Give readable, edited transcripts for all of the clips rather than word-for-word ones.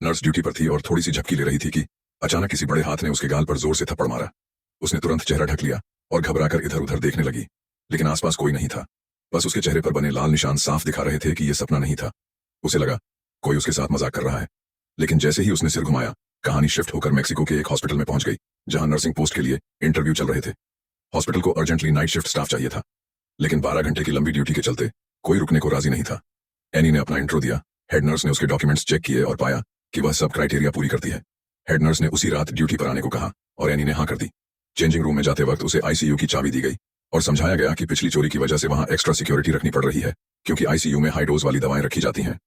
Nurse duty पर थी और थोड़ी सी झपकी ले रही थी कि अचानक किसी बड़े हाथ ने उसके गाल पर जोर से थप्पड़ मारा। उसने तुरंत चेहरा ढक लिया और घबराकर इधर उधर देखने लगी, लेकिन आसपास कोई नहीं था। बस उसके चेहरे पर बने लाल निशान साफ दिखा रहे थे कि यह सपना नहीं था। उसे लगा कोई उसके साथ मजाक कर रहा है, लेकिन जैसे ही उसने सिर घुमाया, कहानी शिफ्ट होकर मेक्सिको के एक हॉस्पिटल में पहुंच गई, जहां नर्सिंग पोस्ट के लिए इंटरव्यू चल रहे थे। हॉस्पिटल को अर्जेंटली नाइट शिफ्ट स्टाफ चाहिए था, लेकिन 12 घंटे की लंबी ड्यूटी के चलते कोई रुकने को राजी नहीं था। एनी ने अपना इंट्रो दिया। हेड नर्स ने उसके डॉक्यूमेंट्स चेक किए और पाया कि वह सब क्राइटेरिया पूरी करती है। हेड नर्स ने उसी रात ड्यूटी पर आने को कहा और एनी ने हाँ कर दी। चेंजिंग रूम में जाते वक्त उसे आईसीयू की चाबी दी गई और समझाया गया कि पिछली चोरी की वजह से वहां एक्स्ट्रा सिक्योरिटी रखनी पड़ रही है, क्योंकि आईसीयू में हाई डोज वाली दवाएं रखी जाती हैं।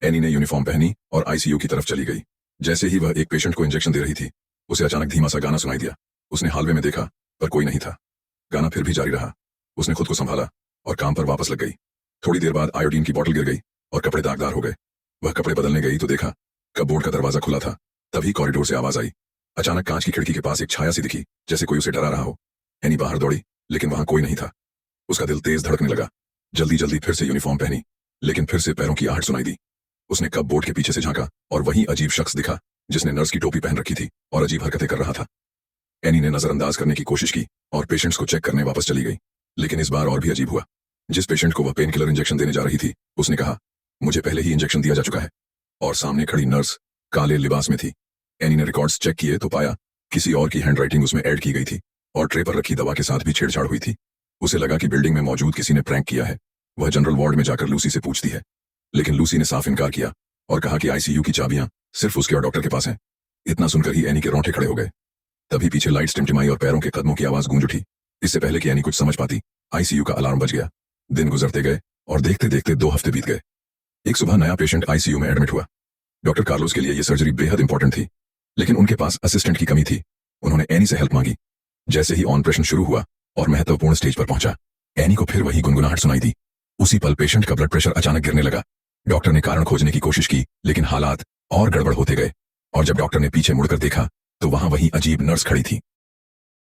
एनी ने यूनिफॉर्म पहनी और आईसीयू की तरफ चली गई। जैसे ही वह एक पेशेंट को इंजेक्शन दे रही थी, उसे अचानक धीमा सा गाना सुनाई दिया। उसने हालवे में देखा, पर कोई नहीं था। गाना फिर भी जारी रहा। उसने खुद को संभाला और काम पर वापस लग गई। थोड़ी देर बाद आयोडीन की बोतल गिर गई और कपड़े दागदार हो गए। वह कपड़े बदलने गई तो देखा कपबोर्ड का दरवाजा खुला था। तभी कॉरिडोर से आवाज आई। अचानक कांच की खिड़की के पास एक छाया सी दिखी, जैसे कोई उसे डरा रहा हो। एनी बाहर दौड़ी, लेकिन वहां कोई नहीं था। उसका दिल तेज धड़कने लगा। जल्दी जल्दी फिर से यूनिफॉर्म पहनी, लेकिन फिर से पैरों की आहट सुनाई दी। उसने कपबोर्ड के पीछे से झांका और वही अजीब शख्स दिखा, जिसने नर्स की टोपी पहन रखी थी और अजीब हरकतें कर रहा था। एनी ने नजरअंदाज करने की कोशिश की और पेशेंट्स को चेक करने वापस चली गई, लेकिन इस बार और भी अजीब हुआ। जिस पेशेंट को वह पेन किलर इंजेक्शन देने जा रही थी, उसने कहा, मुझे पहले ही इंजेक्शन दिया जा चुका है। और सामने खड़ी नर्स काले लिबास में थी। एनी ने रिकॉर्ड्स चेक किए तो पाया किसी और की हैंडराइटिंग उसमें ऐड की गई थी और ट्रे पर रखी दवा के साथ भी छेड़छाड़ हुई थी। उसे लगा कि बिल्डिंग में मौजूद किसी ने प्रैंक किया है। वह जनरल वार्ड में जाकर लूसी से पूछती है, लेकिन लूसी ने साफ इनकार किया और कहा कि आईसीयू की चाबियां सिर्फ उसके और डॉक्टर के पास हैं। इतना सुनकर ही एनी के रोंगटे खड़े हो गए। तभी पीछे लाइट्स टिमटिमाई और पैरों के कदमों की आवाज गूंज उठी। इससे पहले कि एनी कुछ समझ पाती, आईसीयू का अलार्म बज गया। दिन गुजरते गए और देखते देखते 2 हफ्ते बीत गए। एक सुबह नया पेशेंट आईसीयू में एडमिट हुआ। डॉक्टर कार्लोस के लिए यह सर्जरी बेहद इंपॉर्टेंट थी, लेकिन उनके पास असिस्टेंट की कमी थी। उन्होंने एनी से हेल्प मांगी। जैसे ही ऑपरेशन शुरू हुआ और महत्वपूर्ण स्टेज पर पहुंचा, एनी को फिर वही गुनगुनाहट सुनाई दी। उसी पल पेशेंट का ब्लड प्रेशर अचानक गिरने लगा। डॉक्टर ने कारण खोजने की कोशिश की, लेकिन हालात और गड़बड़ होते गए। और जब डॉक्टर ने पीछे मुड़कर देखा, तो वहां वही अजीब नर्स खड़ी थी।